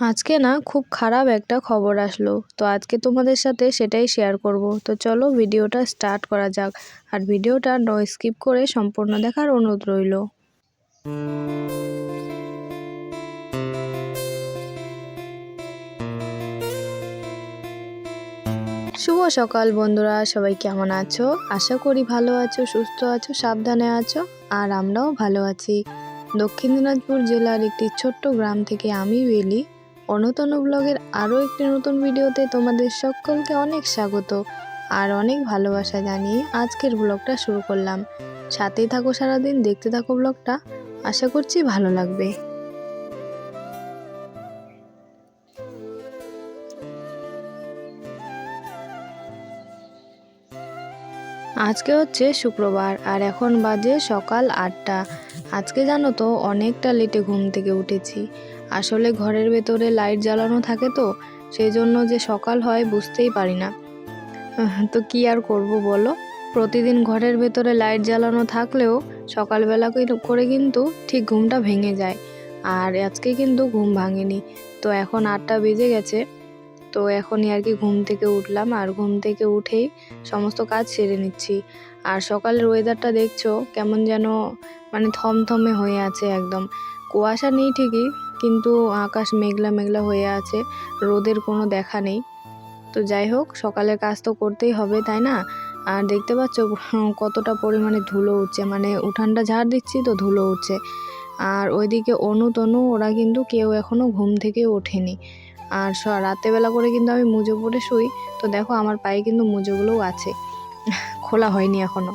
আজকে না খুব খারাপ একটা খবর আসলো, তো আজকে তোমাদের সাথে সেটাই শেয়ার করব। তো চলো ভিডিওটা স্টার্ট করা যাক, আর ভিডিওটা নো স্কিপ করে সম্পূর্ণ দেখার অনুরোধ রইল। শুভ সকাল বন্ধুরা, সবাই কেমন আছো? আশা করি ভালো আছো, সুস্থ আছো, সাবধানে আছো। আর আমরাও ভালো আছি। দক্ষিণ দিনাজপুর জেলার একটি ছোট্ট গ্রাম থেকে আমি বেলি অনতন ব্লগের আরও একটি নতুন ভিডিওতে তোমাদের সকলকে অনেক স্বাগত আর অনেক ভালোবাসা জানিয়ে আজকের ব্লগটা শুরু করলাম। সাথেই থাকো, সারাদিন দেখতে থাকো ব্লগটা, আশা করছি ভালো লাগবে। আজকে হচ্ছে শুক্রবার আর এখন বাজে সকাল 8টা। আজকে জানো তো অনেকটা লেটে ঘুম থেকে উঠেছি। আসলে ঘরের ভেতরে লাইট জ্বালানো থাকে, তো সেই জন্য যে সকাল হয় বুঝতেই পারি না। তো কি আর করব বলো, প্রতিদিন ঘরের ভেতরে লাইট জ্বালানো থাকলেও সকালবেলা করে কিন্তু ঠিক ঘুমটা ভেঙে যায়। আর আজকে কিন্তু ঘুম ভাঙেনি। তো এখন 8টা বেজে গেছে। তো এখনই আর কি ঘুম থেকে উঠলাম, আর ঘুম থেকে উঠেই সমস্ত কাজ সেরে নিচ্ছি। আর সকালের ওয়েদারটা দেখছো কেমন যেন মানে থমথমে হয়ে আছে একদম। কুয়াশা নেই ঠিকই, কিন্তু আকাশ মেঘলা মেঘলা হয়ে আছে, রোদের কোনো দেখা নেই। তো যাই হোক, সকালের কাজ তো করতেই হবে, তাই না? আর দেখতে পাচ্ছ কতটা পরিমাণে ধুলো উঠছে, মানে উঠানটা ঝাড় দিচ্ছি তো ধুলো উঠছে। আর ওইদিকে অনু তনু ওরা কিন্তু কেউ এখনও ঘুম থেকে ওঠেনি। আর রাত্রেবেলা করে কিন্তু আমি মুজো পরে শুই, তো দেখো আমার পায়ে কিন্তু মুজোগুলোও আছে, খোলা হয়নি এখনো।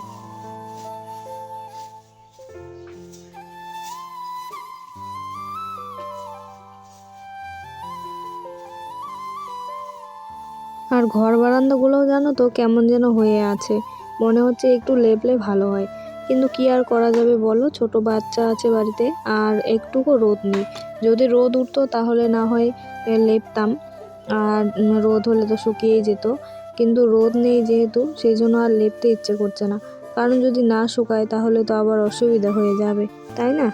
আর ঘর বারান্দাগুলোও জানো তো কেমন যেন হয়ে আছে, মনে হচ্ছে একটু লেপলে ভালো হয়। কিন্তু কি আর করা যাবে বলো, ছোট বাচ্চা আছে বাড়িতে, আর একটুকু রোদ নেই। যদি রোদ উঠতো তাহলে না হয় লেপতাম, আর রোদ হলে তো শুকিয়েই যেত। কিন্তু রোদ নেই যেহেতু, সেই জন্য আর লেপতে ইচ্ছে করছে না। কারণ যদি না শুকায় তাহলে তো আবার অসুবিধা হয়ে যাবে, তাই না?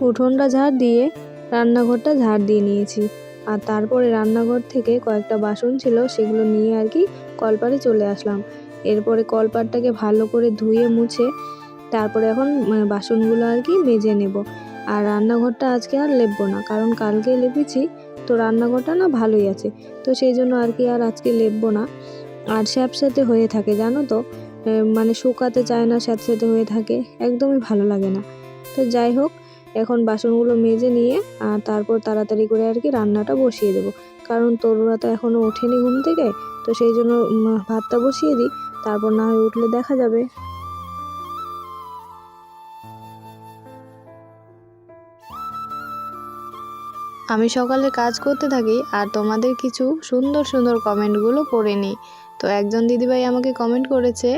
উঠোনটা ঝাড় দিয়ে রান্নাঘরটা ঝাড় দিয়ে নিয়েছি। আর তারপরে রান্নাঘর থেকে কয়েকটা বাসন ছিল, সেগুলো নিয়ে আর কি কলপারে চলে আসলাম। এরপরে কলপারটাকে ভালো করে ধুয়ে মুছে তারপরে এখন বাসনগুলো আর কি মেজে নেব। আর রান্নাঘরটা আজকে আর লেপবো না, কারণ কালকে লেপেছি, তো রান্নাঘরটা না ভালোই আছে। তো সেই জন্য আর কি আর আজকে লেপবো না। আর স্যাঁতস্যাঁতে হয়ে থাকে জানো তো, মানে শুকাতে চায় না, স্যাঁতস্যাঁতে হয়ে থাকে, একদমই ভালো লাগে না। তো যাই হোক, এখন বাসনগুলো মেজে নিয়ে আর তারপর তাড়াতাড়ি করে আর কি রান্নাটা বসিয়ে দেবো। কারণ তরুরা তো এখনও ওঠেনি ঘুম থেকে, তো সেই জন্য ভাতটা বসিয়ে দিই, তারপর না হয় উঠলে দেখা যাবে। আমি সকালে কাজ করতে থাকি আর তোমাদের কিছু সুন্দর সুন্দর কমেন্টগুলো পড়ে নিই। তো একজন দিদিভাই আমাকে কমেন্ট করেছে,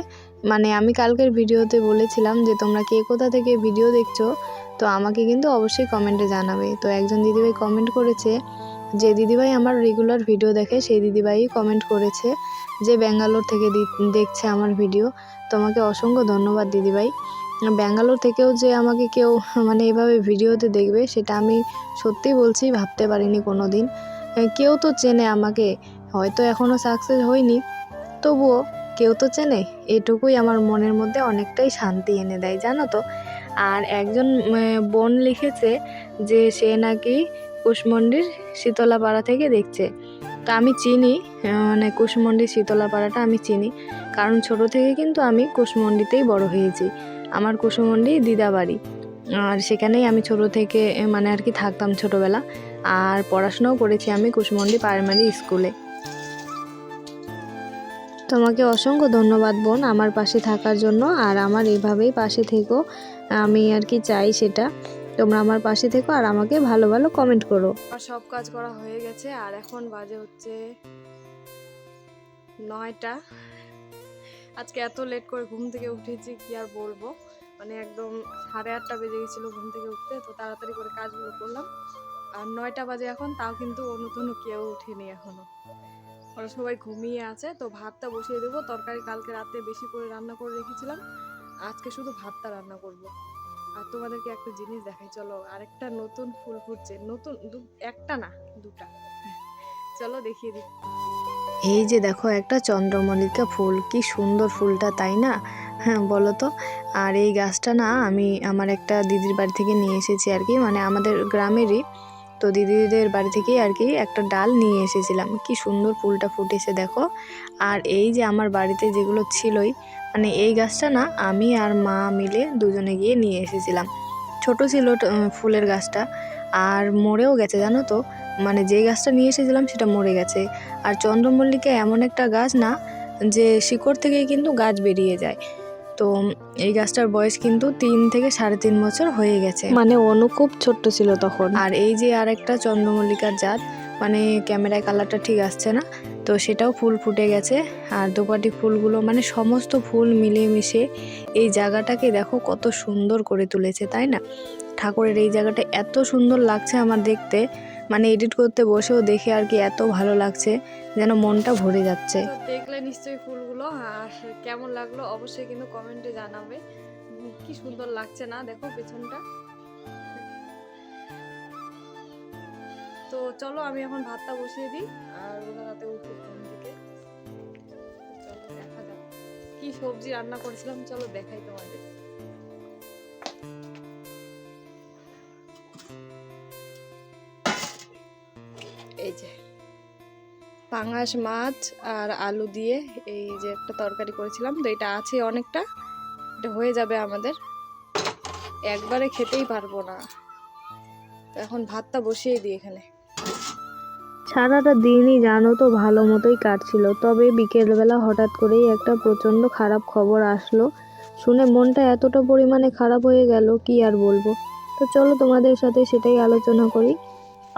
মানে আমি কালকের ভিডিওতে বলেছিলাম যে তোমরা কে কোথা থেকে ভিডিও দেখছো, তো আমাকে কিন্তু অবশ্যই কমেন্টে জানাবে। তো একজন দিদিভাই কমেন্ট করেছে, যে দিদিভাই আমার রেগুলার ভিডিও দেখে সেই দিদিভাই কমেন্ট করেছে যে ব্যাঙ্গালোর থেকে দেখছে আমার ভিডিও। তোমাকে অসংখ্য ধন্যবাদ দিদিভাই। ব্যাঙ্গালোর থেকেও যে আমাকে কেউ মানে এভাবে ভিডিওতে দেখবে, সেটা আমি সত্যি বলছি ভাবতে পারিনি কোনো দিন। কেউ তো চেনে আমাকে, হয়তো এখনও সাকসেস হয়নি, তবুও কেউ তো চেনে, এটুকুই আমার মনের মধ্যে অনেকটাই শান্তি এনে দেয় জানো তো। আর একজন বোন লিখেছে যে সে নাকি কুশমন্ডির শীতলাপাড়া থেকে দেখছে। তো আমি চিনি, মানে কুশমন্ডির শীতলাপাড়াটা আমি চিনি, কারণ ছোট থেকে কিন্তু আমি কুশমন্ডিতেই বড় হয়েছি। আমার কুশমন্ডি দিদাবাড়ি, আর সেখানেই আমি ছোট থেকে মানে আর কি থাকতাম ছোটবেলা। আর পড়াশোনাও করেছি আমি কুশমন্ডি প্রাইমারি স্কুলে। তোমাকে অসংখ্য ধন্যবাদ বোন আমার পাশে থাকার জন্য, আর আমার এইভাবেই পাশে থেকো, আমি আর কি চাই সেটা। তোমরা আমার পাশে থেকো আর আমাকে ভালো ভালো কমেন্ট করো। আর সব কাজ করা হয়ে গেছে, আর এখন বাজে হচ্ছে 9টা। আজকে এত লেট করে ঘুম থেকে উঠেছি কি আর বলবো, মানে একদম 8:30 বেজে গেছিলো ঘুম থেকে উঠতে। তো তাড়াতাড়ি করে কাজগুলো করলাম, আর 9টা বাজে এখন, তাও কিন্তু নতুন কেউ উঠেনি এখনো, ওরা সবাই ঘুমিয়ে আছে। তো ভাতটা বসিয়ে দেবো, তরকারি কালকে রাতে বেশি করে রান্না করে রেখেছিলাম, আজকে শুধু ভাতটা রান্না করব। আর তোমাদেরকে একটা জিনিস দেখাই, চলো। আরেকটা নতুন ফুল ফুটছে, নতুন একটা না দুটা, চলো দেখিয়ে দিই। এই যে দেখো একটা চন্দ্রমল্লিকা ফুল, কি সুন্দর ফুলটা, তাই না? হ্যাঁ বলো তো। আর এই গাছটা না আমি আমার একটা দিদির বাড়ি থেকে নিয়ে এসেছি আর কি, মানে আমাদের গ্রামেরই। তো দিদিদের বাড়ি থেকেই আর কি একটা ডাল নিয়ে এসেছিলাম। কি সুন্দর ফুলটা ফুটেছে দেখো। আর এই যে আমার বাড়িতে যেগুলো ছিলই, মানে এই গাছটা না আমি আর মা মিলে দুজনে গিয়ে নিয়ে এসেছিলাম। ছোট ছিল ফুলের গাছটা, আর মরেও গেছে জানো তো। মানে যে গাছটা নিয়ে এসেছিলাম সেটা মরে গেছে। আর চন্দ্রমল্লিকা এমন একটা গাছ না যে শিকড় থেকেই কিন্তু গাছ বেরিয়ে যায়। তো এই গাছটার বয়স কিন্তু 3 থেকে 3.5 বছর হয়ে গেছে, মানে অনু খুব ছোট্ট ছিল তখন। আর এই যে আর একটা চন্দ্রমল্লিকার জাত, মানে ক্যামেরায় কালারটা ঠিক আসছে না, তো সেটাও ফুল ফুটে গেছে। আর দোপাটি ফুলগুলো মানে সমস্ত ফুল মিলিয়ে মিশে এই জায়গাটাকে দেখো কত সুন্দর করে তুলেছে, তাই না? ঠাকুরের এই জায়গাটা এত সুন্দর লাগছে আমার দেখতে, মানে এডিট করতে বসেও দেখে আর কি এত ভালো লাগছে, যেন মনটা ভরে যাচ্ছে। তো দেখলে নিশ্চয়ই ফুলগুলো, আর কেমন লাগলো অবশ্যই কিন্তু কমেন্টে জানাবে। কি সুন্দর লাগছে না, দেখো পেছনটা। তো চলো আমি এখন ভাতটা বসিয়ে দিই, আর ওরা রাতে উঠুক ঘুম থেকে। চলো দেখা যাক কি সবজি রান্না করেছিলাম, চলো দেখাই তোমাদের। এই যে পাঙাশ মাছ আর আলু দিয়ে এই যে একটা তরকারি করেছিলাম, তো এটা আছে অনেকটা, এটা হয়ে যাবে আমাদের, একবারে খেতেই পারবো না। তো এখন ভাতটা বসিয়ে দিই এখানে। সারাটা দিনই জানো তো ভালো মতোই কাটছিল, তবে বিকেলবেলা হঠাৎ করেই একটা প্রচণ্ড খারাপ খবর আসলো। শুনে মনটা এতটা পরিমাণে খারাপ হয়ে গেল কি আর বলবো। তো চলো তোমাদের সাথে সেটাই আলোচনা করি।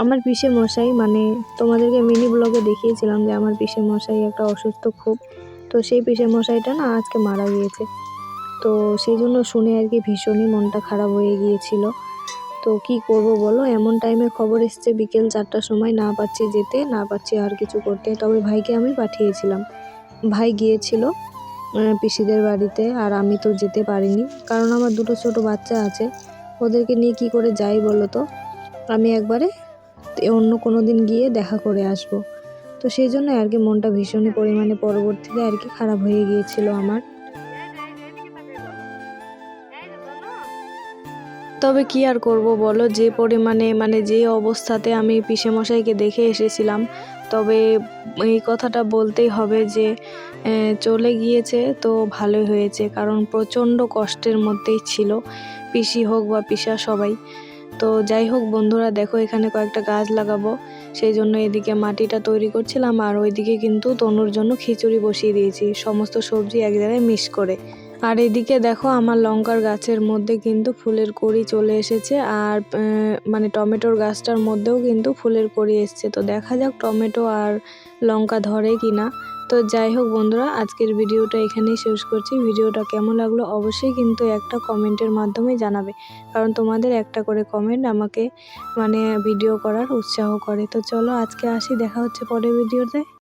আমার পিসে মশাই, মানে তোমাদেরকে মিনি ব্লগে দেখিয়েছিলাম যে আমার পিসে মশাই একটা অসুস্থ খুব, তো সেই পিসে মশাইটা না আজকে মারা গিয়েছে। তো সেই জন্য শুনে আর কি ভীষণই মনটা খারাপ হয়ে গিয়েছিল। তো কি করব বলো, এমন টাইমে খবর এসছে বিকেল 4টার সময়, না পাচ্ছি যেতে, না পাচ্ছি আর কিছু করতে। তবে ভাইকে আমি পাঠিয়েছিলাম, ভাই গিয়েছিল পিসিদের বাড়িতে, আর আমি তো যেতে পারিনি, কারণ আমার দুটো ছোট বাচ্চা আছে, ওদেরকে নিয়ে কি করে যাই বলো তো। আমি একবারে অন্য কোনো দিন গিয়ে দেখা করে আসব। তো সেই জন্য আর কি মনটা ভীষণই পরিমাণে পরবর্তীতে আর কি খারাপ হয়ে গিয়েছিল আমার। তবে কি আর করব বলো, যে পরিমাণে মানে যে অবস্থাতে আমি পিসেমশাইকে দেখে এসেছিলাম, তবে এই কথাটা বলতেই হবে যে চলে গিয়েছে তো ভালোই হয়েছে, কারণ প্রচণ্ড কষ্টের মধ্যেই ছিল পিসি হোক বা পিসা সবাই। তো যাই হোক বন্ধুরা, দেখো এখানে কয়েকটা গাছ লাগাবো, সেই জন্য এদিকে মাটিটা তৈরি করছিলাম, আর ওইদিকে কিন্তু তনুর জন্য খিচুড়ি বসিয়ে দিয়েছি, সমস্ত সবজি এক জায়গায় মিক্স করে। আর এদিকে দেখো আমার লঙ্কার গাছের মধ্যে কিন্তু ফুলের কড়ি চলে এসেছে, আর মানে টমেটোর গাছটার মধ্যেও কিন্তু ফুলের কড়ি এসছে। তো দেখা যাক টমেটো আর লঙ্কা ধরে কিনা। তো যাই হোক বন্ধুরা, আজকের ভিডিওটা এখানেই শেষ করছি। ভিডিওটা কেমন লাগলো অবশ্যই কিন্তু একটা কমেন্টের মাধ্যমে জানাবে, কারণ তোমাদের একটা করে কমেন্ট আমাকে মানে ভিডিও করার উৎসাহ করে। তো চলো আজকে আসি, দেখা হচ্ছে পরের ভিডিওতে।